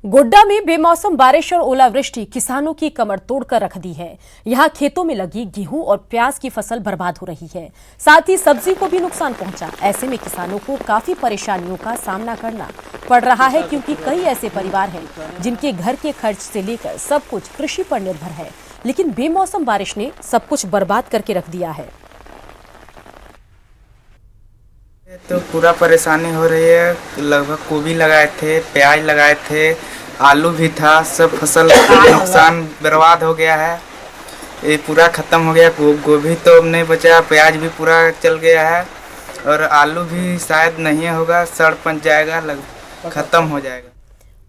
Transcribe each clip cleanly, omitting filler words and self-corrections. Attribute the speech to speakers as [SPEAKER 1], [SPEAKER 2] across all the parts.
[SPEAKER 1] गोड्डा में बेमौसम बारिश और ओलावृष्टि किसानों की कमर तोड़कर रख दी है। यहां खेतों में लगी गेहूं और प्याज की फसल बर्बाद हो रही है, साथ ही सब्जी को भी नुकसान पहुंचा। ऐसे में किसानों को काफी परेशानियों का सामना करना पड़ रहा है, क्योंकि कई ऐसे परिवार हैं जिनके घर के खर्च से लेकर सब कुछ कृषि पर निर्भर है, लेकिन बेमौसम बारिश ने सब कुछ बर्बाद करके रख दिया है।
[SPEAKER 2] तो पूरा परेशानी हो रही है। लगभग गोभी लगाए थे, प्याज लगाए थे, आलू भी था, सब फसल नुकसान बर्बाद हो गया है। ये पूरा ख़त्म हो गया। गोभी तो नहीं बचा, प्याज भी पूरा चल गया है और आलू भी शायद नहीं होगा, सड़ पच जाएगा, ख़त्म हो जाएगा।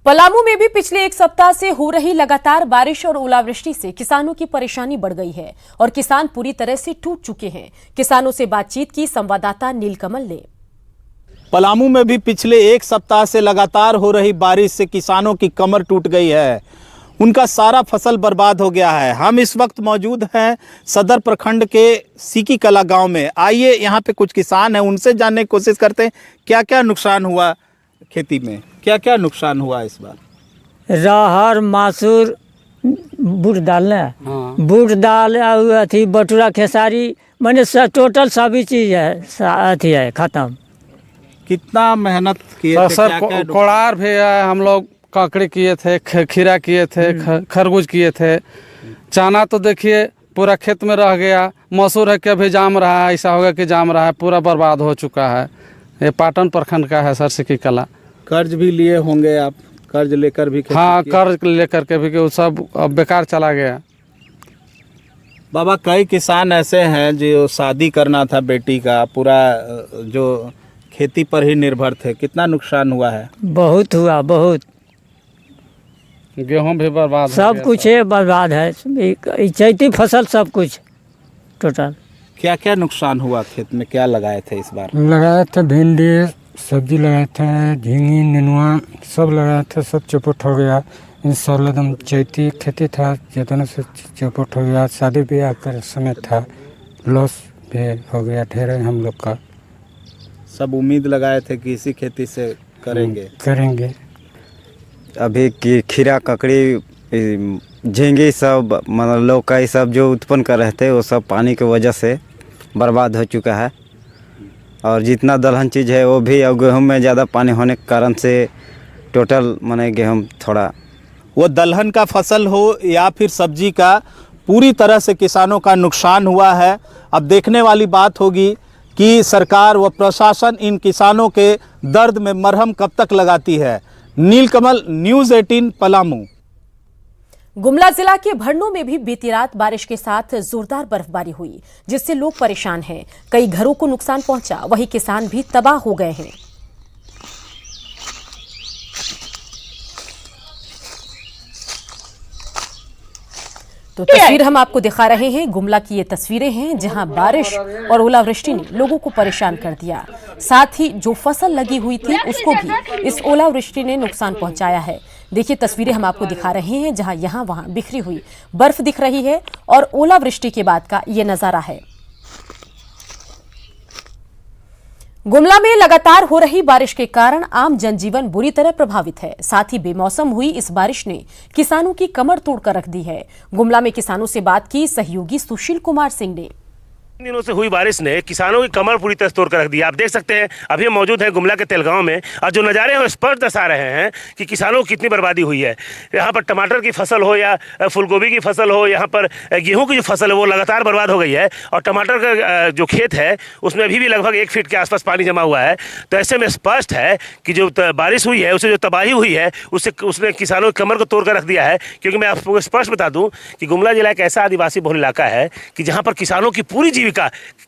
[SPEAKER 1] पलामू में भी पिछले एक सप्ताह से हो रही लगातार बारिश और ओलावृष्टि से किसानों की परेशानी बढ़ गई है और किसान पूरी तरह से टूट चुके हैं। किसानों से बातचीत की संवाददाता नीलकमल ने।
[SPEAKER 3] पलामू में भी पिछले एक सप्ताह से लगातार हो रही बारिश से किसानों की कमर टूट गई है, उनका सारा फसल बर्बाद हो गया है। हम इस वक्त मौजूद हैं सदर प्रखंड के सीकी कला गांव में। आइए यहाँ पे कुछ किसान हैं, उनसे जानने की कोशिश करते हैं क्या क्या नुकसान हुआ खेती में, क्या क्या नुकसान हुआ इस बार।
[SPEAKER 4] राहर, मासूर, बूट दाल न बूट दाल, अथी बटुरा, खेसारी, मैंने टोटल सभी चीज़ है अथी है खत्म।
[SPEAKER 3] कितना मेहनत किए थे?
[SPEAKER 5] सर कोड़ार भी है, हम लोग काकड़ी किए थे, खीरा किए थे, खरबूज किए थे। चना तो देखिए पूरा खेत में रह गया। मसूर है कि अभी जाम रहा है, ऐसा होगा कि जाम रहा है, पूरा बर्बाद हो चुका है। ये पाटन प्रखंड का है सर सीकी कला।
[SPEAKER 3] कर्ज भी लिए होंगे आप, कर्ज लेकर भी?
[SPEAKER 5] हाँ, कर्ज लेकर के भी सब अब बेकार चला गया।
[SPEAKER 3] बाबा, कई किसान ऐसे हैं जो शादी करना था बेटी का, पूरा जो खेती पर ही निर्भर थे। कितना नुकसान हुआ है?
[SPEAKER 4] बहुत हुआ, बहुत।
[SPEAKER 5] गेहूं भी बर्बाद,
[SPEAKER 4] सब कुछ है बर्बाद है, चैती फसल सब कुछ टोटल।
[SPEAKER 3] क्या क्या नुकसान हुआ खेत में? क्या लगाए थे इस बार?
[SPEAKER 6] लगाए थे भिंडी, सब्जी लगाए थे, झींगी, नेनुआ सब लगाए थे, सब चौपट हो गया। इन साल एकदम चैती खेती था, जितना से चौपट हो गया। शादी ब्याह का समय था, लॉस भी हो गया ढेर हम लोग का।
[SPEAKER 3] सब उम्मीद लगाए थे कि इसी खेती से करेंगे।
[SPEAKER 7] अभी की खीरा, ककड़ी, झींगी सब, मतलब लौका, ये सब जो उत्पन्न कर रहे थे वो सब पानी की वजह से बर्बाद हो चुका है। और जितना दलहन चीज़ है वो भी, और गेहूँ में ज़्यादा पानी होने के कारण से टोटल माने गेहूँ थोड़ा,
[SPEAKER 3] वो दलहन का फसल हो या फिर सब्जी का, पूरी तरह से किसानों का नुकसान हुआ है। अब देखने वाली बात होगी कि सरकार व प्रशासन इन किसानों के दर्द में मरहम कब तक लगाती है। नीलकमल, न्यूज़ 18, पलामू।
[SPEAKER 1] गुमला जिला के भरनों में भी बीती रात बारिश के साथ जोरदार बर्फबारी हुई, जिससे लोग परेशान हैं। कई घरों को नुकसान पहुंचा, वहीं किसान भी तबाह हो गए हैं। तो तस्वीर हम आपको दिखा रहे हैं। गुमला की ये तस्वीरें हैं जहां बारिश और ओलावृष्टि ने लोगों को परेशान कर दिया, साथ ही जो फसल लगी हुई थी उसको भी इस ओलावृष्टि ने नुकसान पहुंचाया है। देखिए तस्वीरें हम आपको दिखा रहे हैं जहां यहां वहां बिखरी हुई बर्फ दिख रही है और ओलावृष्टि के बाद का ये नजारा है। गुमला में लगातार हो रही बारिश के कारण आम जनजीवन बुरी तरह प्रभावित है। साथ ही बेमौसम हुई इस बारिश ने किसानों की कमर तोड़कर रख दी है। गुमला में किसानों से बात की सहयोगी सुशील कुमार सिंह ने।
[SPEAKER 8] दिनों से हुई बारिश ने किसानों की कमर पूरी तरह तोड़ कर रख दी। आप देख सकते हैं अभी हम मौजूद हैं गुमला के तेलगांव में, और जो नज़ारे हैं वो स्पष्ट दर्शा रहे हैं कि किसानों की कितनी बर्बादी हुई है। यहाँ पर टमाटर की फसल हो या फूलगोभी की फसल हो, यहाँ पर गेहूं की जो फसल है वो लगातार बर्बाद हो गई है। और टमाटर का जो खेत है उसमें अभी भी लगभग 1 फीट के आसपास पानी जमा हुआ है। तो ऐसे में स्पष्ट है कि जो बारिश हुई है उससे जो तबाही हुई है उसने किसानों की कमर को तोड़ कर रख दिया है। क्योंकि मैं आपको स्पष्ट बता दूँ कि गुमला जिला एक ऐसा आदिवासी बहुल इलाका है कि जहाँ पर किसानों की पूरी जीविका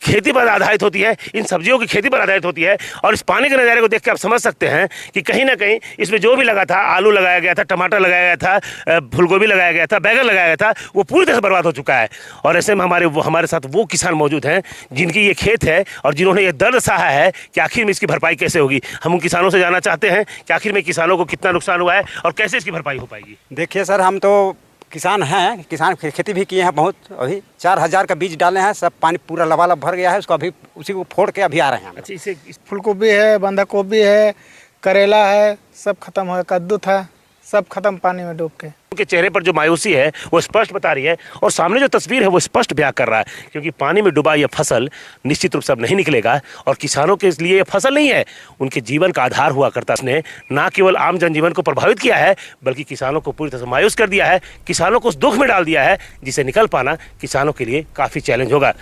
[SPEAKER 8] खेती पर आधारित होती है, इन सब्जियों की खेती पर आधारित होती है। और इस पानी के नज़ारे को देख के आप समझ सकते हैं कि कहीं ना कहीं इसमें जो भी लगा था, आलू लगाया गया था, टमाटर लगाया गया था, फूलगोभी लगाया गया था, बैगन लगाया गया था, वो पूरी तरह से बर्बाद हो चुका है। और ऐसे में हमारे साथ वो किसान मौजूद हैं जिनकी ये खेत है और जिन्होंने ये दर्द सहा है कि आखिर में इसकी भरपाई कैसे होगी। हम उन किसानों से जानना चाहते हैं कि आखिर में किसानों को कितना नुकसान हुआ है और कैसे इसकी भरपाई हो पाएगी।
[SPEAKER 9] देखिए सर, हम तो किसान हैं, किसान खेती भी किए हैं बहुत। अभी 4000 का बीज डाले हैं, सब पानी पूरा लबालब भर गया है, उसको अभी उसी को फोड़ के अभी आ रहे हैं।
[SPEAKER 2] अच्छा, इसे फूलगोभी है, बंधा गोभी है, करेला है, सब खत्म हो गया। कद्दू था, सब खत्म पानी में डूब के।
[SPEAKER 8] उनके चेहरे पर जो मायूसी है वो स्पष्ट बता रही है और सामने जो तस्वीर है वो स्पष्ट बयां कर रहा है, क्योंकि पानी में डूबा यह फसल निश्चित रूप से अब नहीं निकलेगा और किसानों के लिए यह फसल नहीं है, उनके जीवन का आधार हुआ करता। इसने न केवल आम जनजीवन को प्रभावित किया है बल्कि किसानों को पूरी तरह से मायूस कर दिया है, किसानों को उस दुख में डाल दिया है जिसे निकल पाना किसानों के लिए काफी चैलेंज होगा।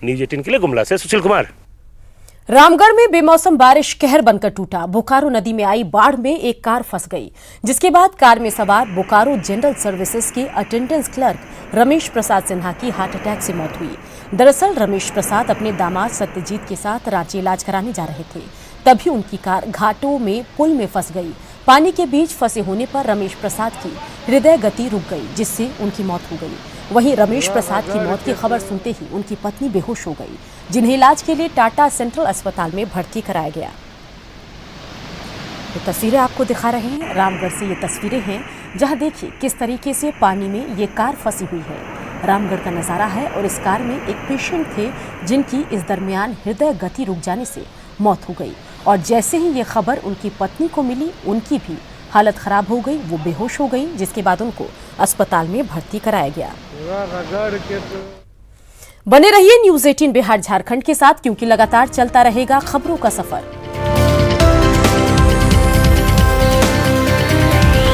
[SPEAKER 8] न्यूज़ 18 के लिए गुमला से सुशील कुमार।
[SPEAKER 1] रामगढ़ में बेमौसम बारिश कहर बनकर टूटा। बोकारो नदी में आई बाढ़ में एक कार फंस गई, जिसके बाद कार में सवार बोकारो जनरल सर्विसेज के अटेंडेंस क्लर्क रमेश प्रसाद सिन्हा की हार्ट अटैक से मौत हुई। दरअसल रमेश प्रसाद अपने दामाद सत्यजीत के साथ रांची इलाज कराने जा रहे थे, तभी उनकी कार घाटों में पुल में फंस गई। पानी के बीच फंसे होने पर रमेश प्रसाद की हृदय गति रुक गई, जिससे उनकी मौत हो गई। वहीं रमेश प्रसाद की मौत की खबर सुनते ही उनकी पत्नी बेहोश हो गई, जिन्हें इलाज के लिए टाटा सेंट्रल अस्पताल में भर्ती कराया गया। तो तस्वीरें आपको दिखा रहे हैं, रामगढ़ से ये तस्वीरें हैं, जहां देखिए किस तरीके से पानी में ये कार फंसी हुई है। रामगढ़ का नज़ारा है और इस कार में एक पेशेंट थे जिनकी इस दरमियान हृदय गति रुक जाने से मौत हो गई और जैसे ही ये खबर उनकी पत्नी को मिली, उनकी भी हालत खराब हो गई, वो बेहोश हो गई, जिसके बाद उनको अस्पताल में भर्ती कराया गया। बने रहिए न्यूज़ 18 बिहार झारखंड के साथ, क्योंकि लगातार चलता रहेगा खबरों का सफर।